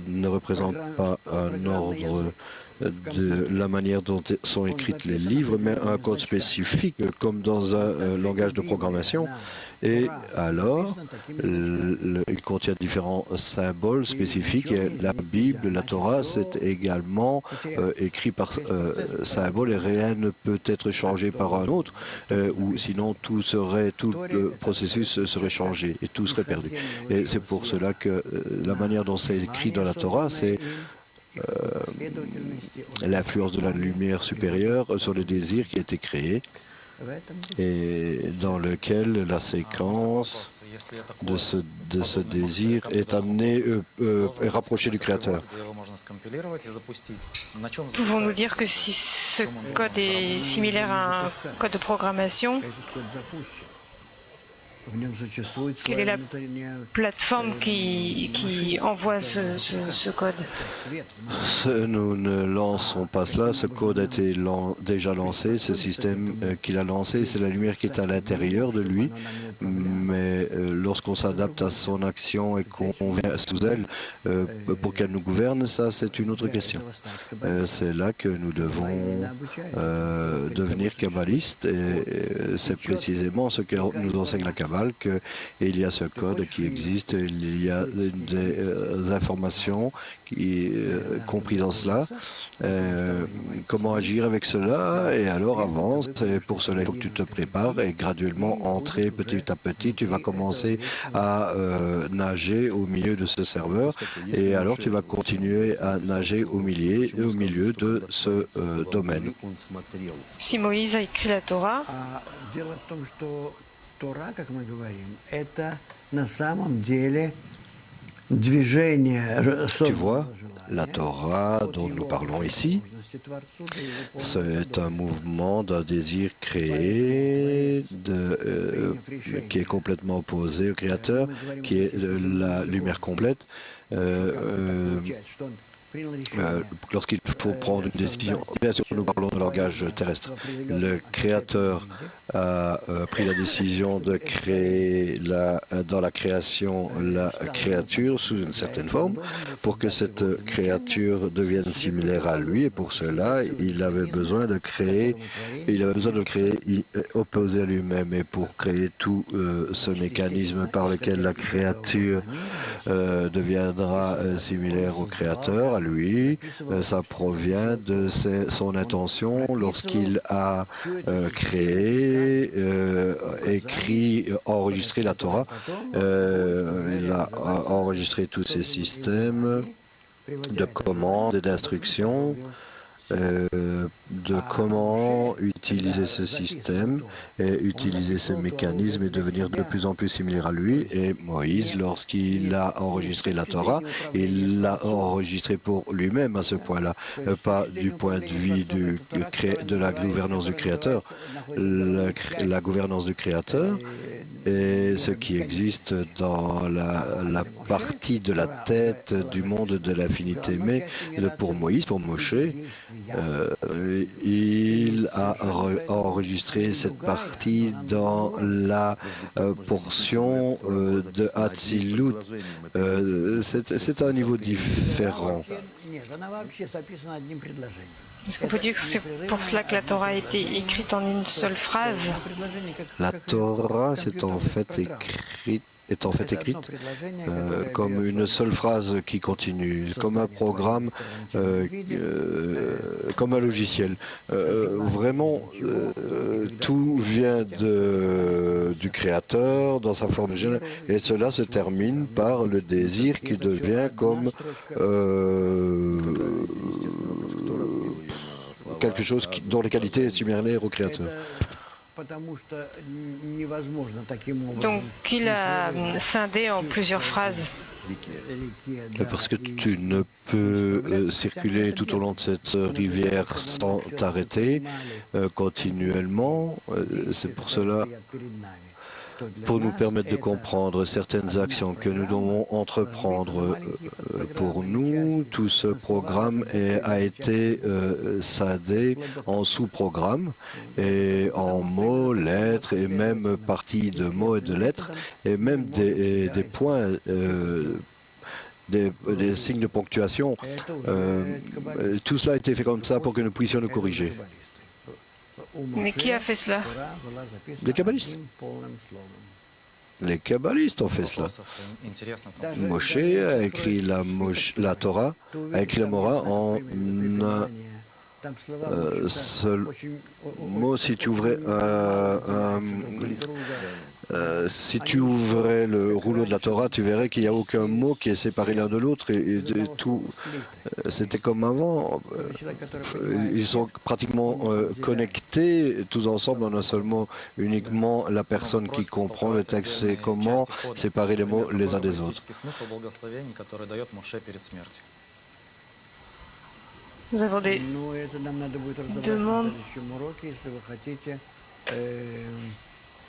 ne représente pas un ordre de la manière dont sont écrits les livres, mais un code spécifique, comme dans un langage de programmation. Et alors, il contient différents symboles spécifiques. Et la Bible, la Torah, c'est également écrit par symbole et rien ne peut être changé par un autre, ou sinon tout le processus serait changé et tout serait perdu. Et c'est pour cela que la manière dont c'est écrit dans la Torah, c'est l'influence de la lumière supérieure sur le désir qui a été créé et dans lequel la séquence de ce désir est amenée et rapprochée du Créateur. Pouvons-nous dire que si ce code est similaire à un code de programmation, quelle est la plateforme qui envoie ce code? Nous ne lançons pas cela. Ce code a été déjà lancé. Ce système qu'il a lancé, c'est la lumière qui est à l'intérieur de lui. Mais lorsqu'on s'adapte à son action et qu'on vient sous elle pour qu'elle nous gouverne, ça c'est une autre question. C'est là que nous devons devenir kabbalistes et c'est précisément ce que nous enseigne la Kabbale. Qu'il y a ce code qui existe, il y a des informations qui comprises dans cela, comment agir avec cela, et alors avance. Et pour cela, il faut que tu te prépares et graduellement entrer petit à petit. Tu vas commencer à nager au milieu de ce serveur, et alors tu vas continuer à nager au milieu de ce domaine. Si Moïse a écrit la Torah, Тора, как мы говорим, это на самом деле движение. Tu vois, la Torah dont nous parlons ici, c'est un mouvement d'un désir créé qui est complètement opposé au Créateur, qui est la lumière complète. lorsqu'il faut prendre une décision, bien sûr nous parlons de langage terrestre, le Créateur a pris la décision de créer dans la création la créature sous une certaine forme pour que cette créature devienne similaire à lui, et pour cela il avait besoin de créer opposé à lui-même, et pour créer tout ce mécanisme par lequel la créature deviendra similaire au Créateur, à lui, ça provient de son intention lorsqu'il a créé, écrit, enregistré la Torah. Il a enregistré tous ces systèmes de commandes et d'instructions, de comment utiliser ce système et utiliser ce mécanisme et devenir de plus en plus similaire à lui. Et Moïse, lorsqu'il a enregistré la Torah, il l'a enregistré pour lui-même à ce point-là, pas du point de vue de la gouvernance du Créateur. La gouvernance du Créateur est ce qui existe dans la partie de la tête du monde de l'infinité. Mais pour Moïse, pour Moshe, il a enregistré cette partie dans la portion de Hatzilut. C'est un niveau différent. Est-ce qu'on peut dire que c'est pour cela que la Torah a été écrite en une seule phrase? La Torah est en fait écrite comme une seule phrase qui continue, comme un programme, comme un logiciel. Vraiment, tout vient du Créateur dans sa forme générale, et cela se termine par le désir qui devient comme quelque chose dont les qualités sont similaires au Créateur. Donc il a scindé en plusieurs phrases. Parce que tu ne peux circuler tout au long de cette rivière sans t'arrêter continuellement. C'est pour cela, pour nous permettre de comprendre certaines actions que nous devons entreprendre. Pour nous, tout ce programme a été scindé en sous-programmes et en mots, lettres et même parties de mots et de lettres, et même des points, des signes de ponctuation. Tout cela a été fait comme ça pour que nous puissions nous corriger. Mais qui a fait cela? Les kabbalistes. Les kabbalistes ont fait cela. Moshe a écrit la Torah, a écrit la Morah en un seul mot. Si tu ouvrais le rouleau de la Torah, tu verrais qu'il n'y a aucun mot qui est séparé l'un de l'autre, et tout, c'était comme avant. Ils sont pratiquement connectés tous ensemble en un seul mot. Uniquement la personne qui comprend le texte sait comment séparer les mots les uns des autres. Nous avons des demandes.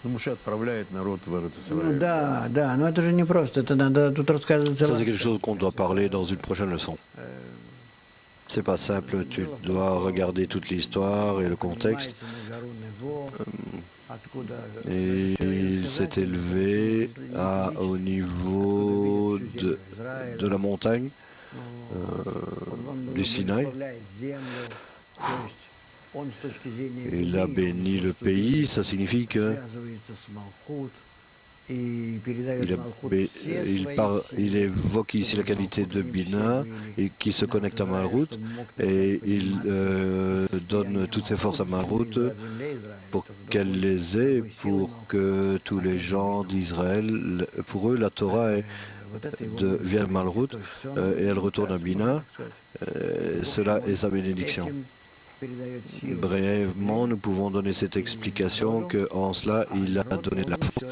Муше отправляет народ в Ну Израиль. да, да, но это же не просто, это надо тут рассказывать Ça, целое. c'est quelque chose qu'on doit parler dans une prochaine leçon. C'est pas simple, tu dois regarder toute l'histoire et le contexte. Et il s'est élevé au niveau de la montagne du Sinaï. Il a béni le pays, ça signifie que il évoque ici la qualité de Bina et qui se connecte à Malrout, et il donne toutes ses forces à Malrout pour qu'elle les ait, pour que tous les gens d'Israël, pour eux la Torah vient Malrout et elle retourne à Bina. Cela est sa bénédiction. Brièvement, nous pouvons donner cette explication qu'en cela, il a donné la force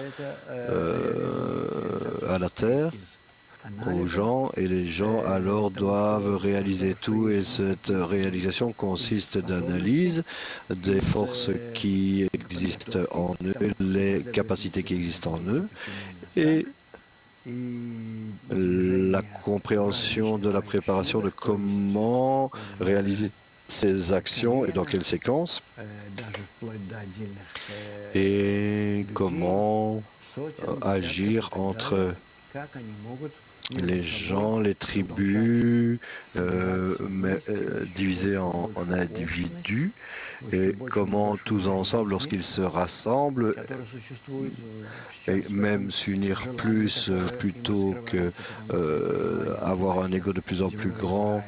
à la terre, aux gens, et les gens alors doivent réaliser tout, et cette réalisation consiste d'analyse des forces qui existent en eux, les capacités qui existent en eux, et la compréhension de la préparation de comment réaliser ces actions et dans quelle séquence, et comment agir entre les gens, les tribus, divisés en individus, et comment tous ensemble, lorsqu'ils se rassemblent, et même s'unir plus, plutôt que avoir un ego de plus en plus grand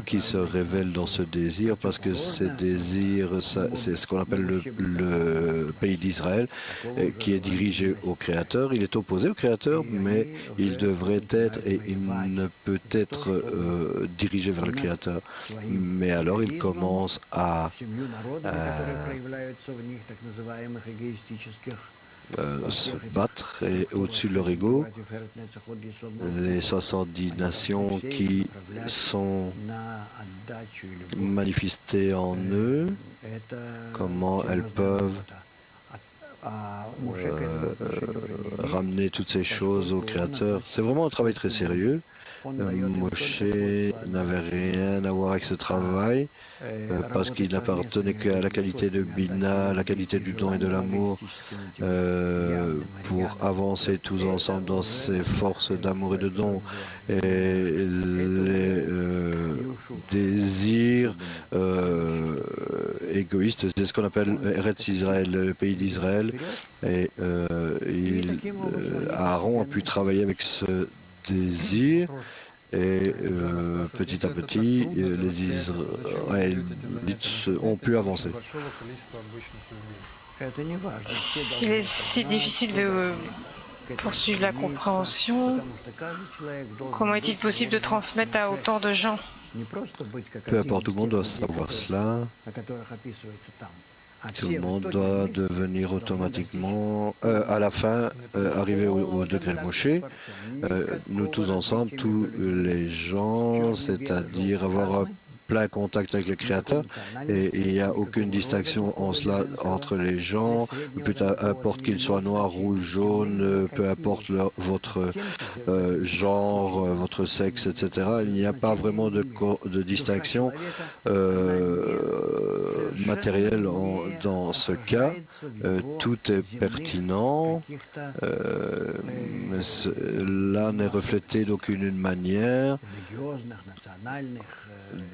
qui se révèle dans ce désir, parce que ce désir, c'est ce qu'on appelle le pays d'Israël, qui est dirigé au Créateur. Il est opposé au Créateur, mais il devrait être, et il ne peut être dirigé vers le Créateur. Mais alors il commence à se battre, et au-dessus de leur ego, les 70 nations qui sont manifestées en eux, comment elles peuvent ramener toutes ces choses au Créateur. C'est vraiment un travail très sérieux. Moshe n'avait rien à voir avec ce travail, parce qu'il n'appartenait qu'à la qualité de Bina, la qualité du don et de l'amour, pour avancer tous ensemble dans ces forces d'amour et de don. Et les désirs égoïstes, c'est ce qu'on appelle Eretz Israël, le pays d'Israël. Et Aaron a pu travailler avec ce désir, et petit à petit, les Israélites ont pu avancer. S'il est si difficile de poursuivre la compréhension, comment est-il possible de transmettre à autant de gens? Peu importe, tout le monde doit savoir cela. Tout le monde doit devenir automatiquement, à la fin, arriver au degré de Moshe. Nous tous ensemble, tous les gens, c'est-à-dire avoir un plein contact avec le Créateur, et il n'y a aucune distinction en cela entre les gens, peu importe qu'ils soient noirs, rouges, jaunes, peu importe votre genre, votre sexe, etc. Il n'y a pas vraiment de distinction matérielle dans ce cas. Tout est pertinent, mais cela n'est reflété d'aucune manière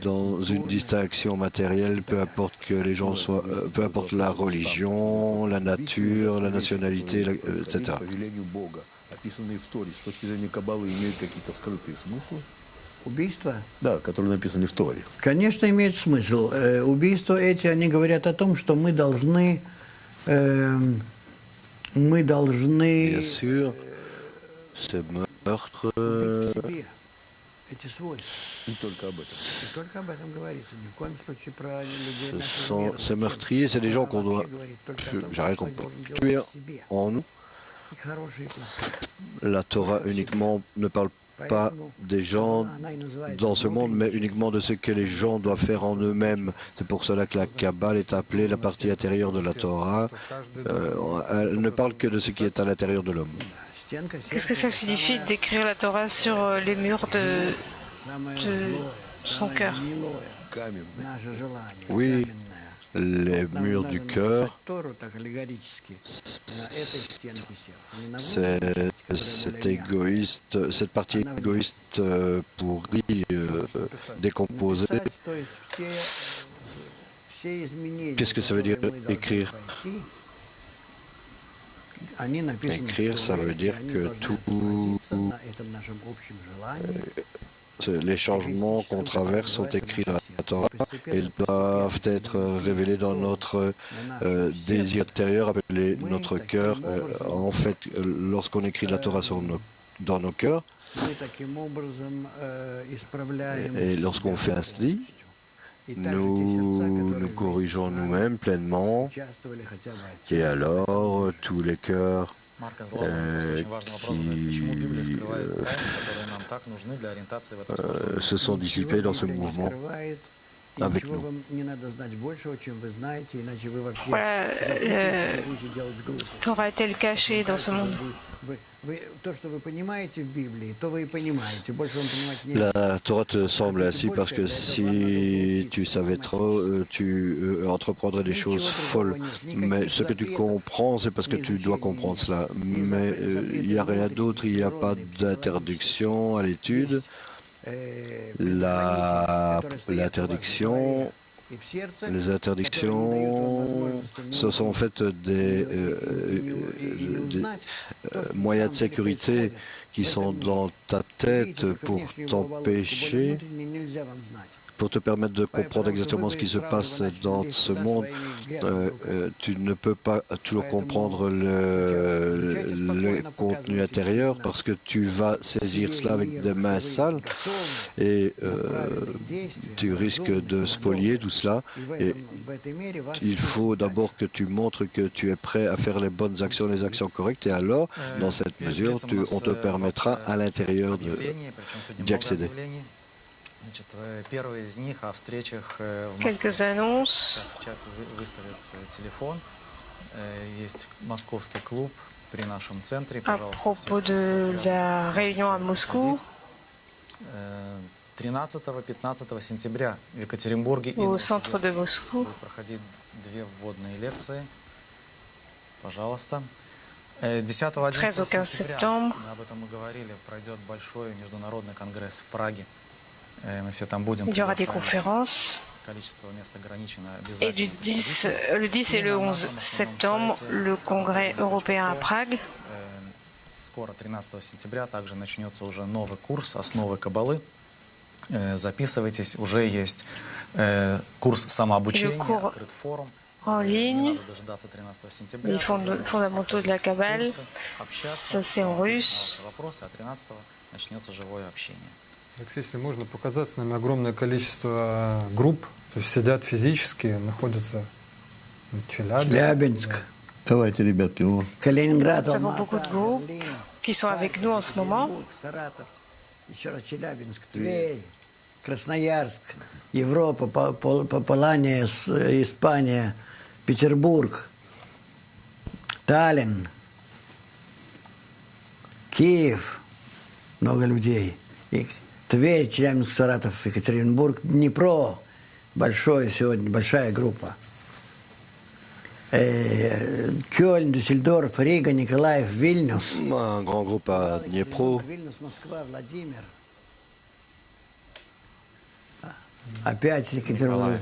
dans une distinction matérielle, peu importe que les gens soient, peu importe la religion, la nature, la nationalité, etc. Убийства? Да, которые написаны в Торе. Конечно, имеет смысл. Убийства эти, они говорят о том, что мы должны Bien sûr, ce meurtre, ces meurtriers, c'est des gens qu'on doit, qu'on peut tuer en nous. La Torah uniquement ne parle pas des gens dans ce monde, mais uniquement de ce que les gens doivent faire en eux-mêmes. C'est pour cela que la Kabbale est appelée la partie intérieure de la Torah. Elle ne parle que de ce qui est à l'intérieur de l'homme. Qu'est-ce que ça signifie d'écrire la Torah sur les murs de son cœur? Oui, les murs du cœur, c'est égoïste, cette partie égoïste pourrie, décomposée. Qu'est-ce que ça veut dire écrire? Écrire, ça veut dire que les changements qu'on traverse sont écrits dans la Torah et ils doivent être révélés dans notre désir intérieur, appelé notre cœur. En fait, lorsqu'on écrit la Torah dans nos cœurs, et lorsqu'on fait ainsi, nous corrigeons nous-mêmes pleinement, et alors tous les cœurs qui se sont dissipés dans ce mouvement. avec nous. Voilà, Torah est-elle cachée dans ce monde? La Torah te semble ainsi parce que si tu savais trop, tu entreprendrais des choses folles. Mais ce que tu comprends, c'est parce que tu dois comprendre cela. Mais il n'y a rien d'autre, il n'y a pas d'interdiction à l'étude. L'interdiction, les interdictions, ce sont en fait des moyens de sécurité qui sont dans ta tête pour t'empêcher, pour te permettre de comprendre exactement ce qui se passe dans ce monde. Tu ne peux pas toujours comprendre le contenu intérieur parce que tu vas saisir cela avec des mains sales et tu risques de spolier tout cela. Et il faut d'abord que tu montres que tu es prêt à faire les bonnes actions, les actions correctes, et alors, dans cette mesure, on te permettra à l'intérieur d'y accéder. Quelques annonces. À propos de la réunion à Moscou, au centre de Moscou, 13 au 15 septembre, il y aura des conférences. Et le 10 et le 11 septembre, le Congrès européen à Prague. Скоро, 13 сентября, также начнется уже новый курс «Основы Каббалы». Записывайтесь, уже есть курс самообучения, открыт форум. En ligne, les fondamentaux de la Kabbale, ça c'est en russe. Если можно показать, с нами огромное количество групп, то есть сидят физически, находятся в Челябинск. Давайте, ребятки, Калининград, Nous avons beaucoup de groupes qui sont avec nous en ce moment. Еще раз Челябинск, Тверь, Красноярск, Европа, Полания, Испания, Петербург, Таллин, Киев, много людей. Тверь, Челябинск, Саратов, Екатеринбург, Днепро, сегодня большая группа. Кёльн, Дюссельдорф, Рига, Николаев, Вильнюс. Un grand groupe à Dniepro. Опять Екатеринбург.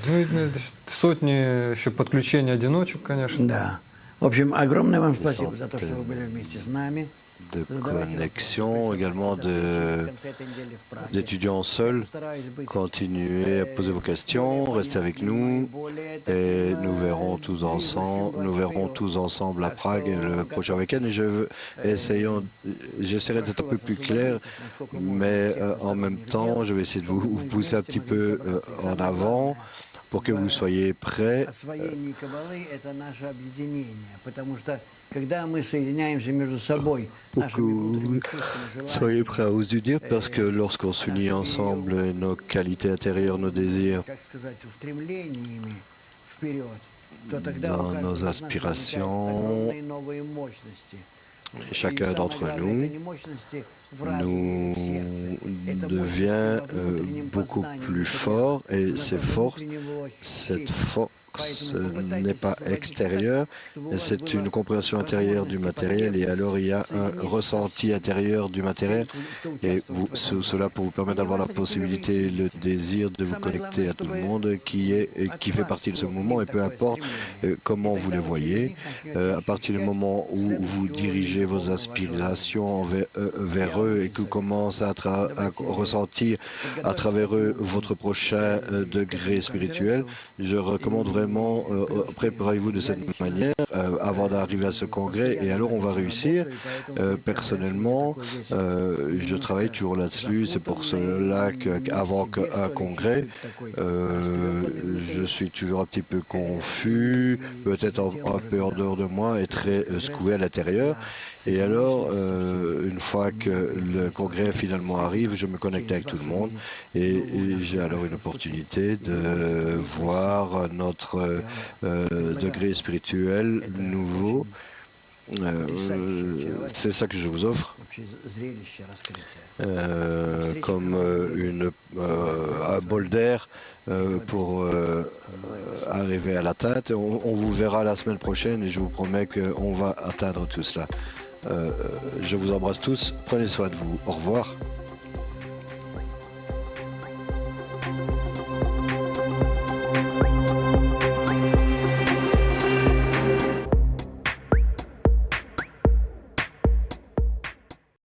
Ну, сотни еще подключений одиночек, конечно. Да. В общем, огромное вам спасибо за то, что вы были вместе с нами. De connexion, également d'étudiants seuls. Continuez à poser vos questions, restez avec nous et nous verrons tous ensemble à Prague le prochain week-end. Et j'essaierai d'être un peu plus clair, mais en même temps, je vais essayer de vous pousser un petit peu en avant pour que vous soyez prêts. Soyez prêts à vous unir parce que lorsqu'on s'unit ensemble, nos qualités intérieures, nos désirs, dans nos aspirations, chacun d'entre nous devient beaucoup plus fort, et cette force n'est pas extérieure, c'est une compréhension intérieure du matériel, et alors il y a un ressenti intérieur du matériel, et cela pour vous permettre d'avoir la possibilité, le désir de vous connecter à tout le monde qui fait partie de ce mouvement, et peu importe comment vous les voyez, à partir du moment où vous dirigez vos aspirations vers eux et que vous commencez à ressentir à travers eux votre prochain degré spirituel, je recommande vraiment préparez-vous de cette manière avant d'arriver à ce congrès, et alors on va réussir. Personnellement, je travaille toujours là-dessus, c'est pour cela qu'avant qu'un congrès, je suis toujours un petit peu confus, peut-être un peu en dehors de moi et très secoué à l'intérieur. Et alors, une fois que le congrès finalement arrive, je me connecte avec tout le monde et j'ai alors une opportunité de voir notre degré spirituel nouveau. C'est ça que je vous offre comme un bol d'air pour arriver à l'atteinte. On vous verra la semaine prochaine et je vous promets qu'on va atteindre tout cela. Je vous embrasse tous, prenez soin de vous, au revoir.